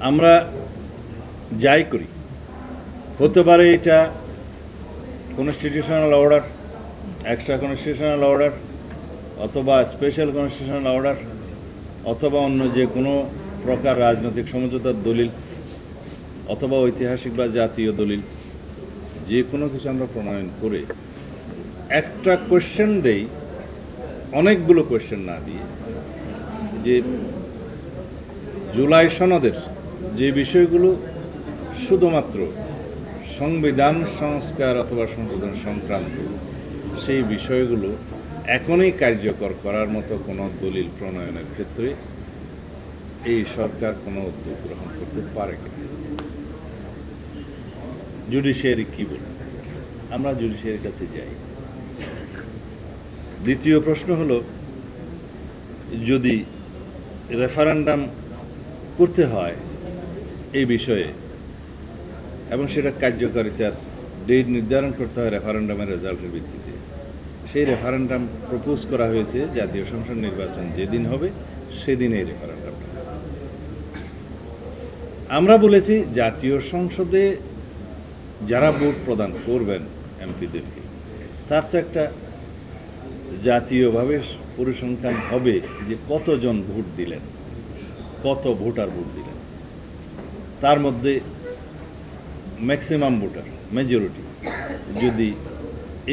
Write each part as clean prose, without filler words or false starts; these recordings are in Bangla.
আমরা যাই করি, হতে পারে এটা constitutional order, extra constitutional order, অথবা স্পেশাল কনস্টিটিউশনাল অর্ডার, অথবা অন্য যে কোনো প্রকার রাজনৈতিক সমঝোতার দলিল, অথবা ঐতিহাসিক বা জাতীয় দলিল, যে কোনো কিছু আমরা প্রণয়ন করে একটা কোয়েশ্চেন দেই, অনেকগুলো কোয়েশ্চেন না দিয়ে, যে জুলাই সনদের যে বিষয়গুলো শুধুমাত্র সংবিধান সংস্কার অথবা সংশোধন সংক্রান্ত, সেই বিষয়গুলো এখনই কার্যকর করার মতো কোনো দলিল প্রণয়নের ক্ষেত্রে এই সরকার কোনো উদ্যোগ গ্রহণ করতে পারে কিনা। জুডিশিয়ারি কি বলে, আমরা জুডিশিয়ারির কাছে যাই। দ্বিতীয় প্রশ্ন হলো, যদি রেফারেন্ডাম করতে হয় এই বিষয়ে এবং সেটা কার্যকারিতার ডেট নির্ধারণ করতে হয় রেফারেন্ডামের রেজাল্টের ভিত্তিতে, সেই রেফারেন্ডাম প্রপোজ করা হয়েছে জাতীয় সংসদ নির্বাচন যেদিন হবে সেদিন এই রেফারেন্ডামটা। আমরা বলেছি জাতীয় সংসদে যারা ভোট প্রদান করবেন এমপিদেরকে, তার তো একটা জাতীয়ভাবে পরিসংখ্যান হবে যে কতজন ভোট দিলেন, কত ভোটার ভোট দিলেন, তার মধ্যে ম্যাক্সিমাম ভোটার মেজরিটি যদি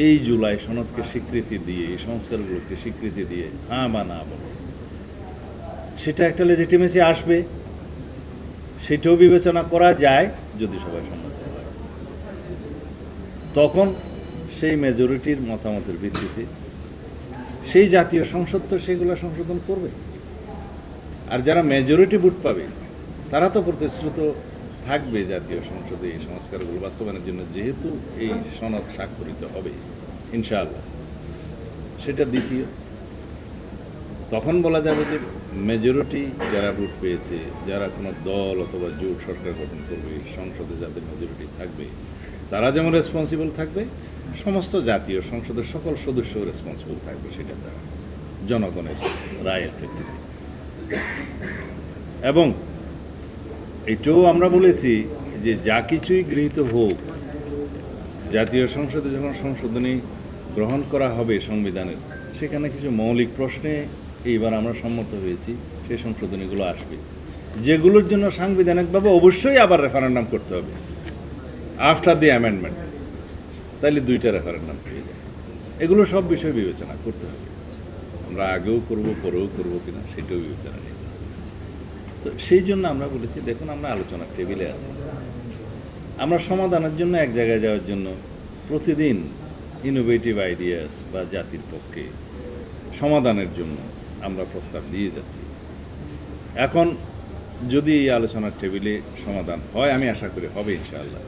এই জুলাই সনদকে স্বীকৃতি দিয়ে, এই সংস্কারগুলোকে স্বীকৃতি দিয়ে হ্যাঁ বা না বলে, সেটা একটা লেজিটিমেসি আসবে। সেটাও বিবেচনা করা যায় যদি সবাই সম্মত হয়, তখন সেই মেজরিটির মতামতের ভিত্তিতে সেই জাতীয় সংসদ তো সেগুলো সংশোধন করবে। আর যারা মেজরিটি ভোট পাবে তারা তো প্রতিশ্রুত থাকবে জাতীয় সংসদে এই সংস্কারগুলো বাস্তবায়নের জন্য, যেহেতু এই সনদ স্বাক্ষরিত হবে ইনশাআল্লাহ। সেটা দ্বিতীয়। তখন বলা যাবে যে মেজরিটি যারা ভোট পেয়েছে, যারা কোনো দল অথবা জোট সরকার গঠন করবে, সংসদে যাদের মেজরিটি থাকবে, তারা যেমন রেসপন্সিবল থাকবে, সমস্ত জাতীয় সংসদের সকল সদস্য রেসপন্সিবল থাকবে সেটা দ্বারা, জনগণের রায়ের ভিত্তিতে। এবং এটাও আমরা বলেছি যে যা কিছুই গৃহীত হোক, জাতীয় সংসদে যখন সংশোধনী গ্রহণ করা হবে সংবিধানের, সেখানে কিছু মৌলিক প্রশ্নে এইবার আমরা সম্মত হয়েছি সেই সংশোধনীগুলো আসবে, যেগুলোর জন্য সাংবিধানিকভাবে অবশ্যই আবার রেফারেন্ডাম করতে হবে আফটার দি অ্যামেন্ডমেন্ট। তাইলে দুইটা রেফারেন্ডাম পেয়ে যায়। এগুলো সব বিষয় বিবেচনা করতে হবে। আমরা আগেও করব, পরেও করব কিনা সেটাও বিবেচনা নিতে হবে। তো সেই জন্য আমরা বলেছি, দেখুন আমরা আলোচনার টেবিলে আছি, আমরা সমাধানের জন্য এক জায়গায় যাওয়ার জন্য প্রতিদিন ইনোভেটিভ আইডিয়াস বা জাতির পক্ষে সমাধানের জন্য আমরা প্রস্তাব দিয়ে যাচ্ছি। এখন যদি এই আলোচনার টেবিলে সমাধান হয়, আমি আশা করি হবে ইনশাআল্লাহ,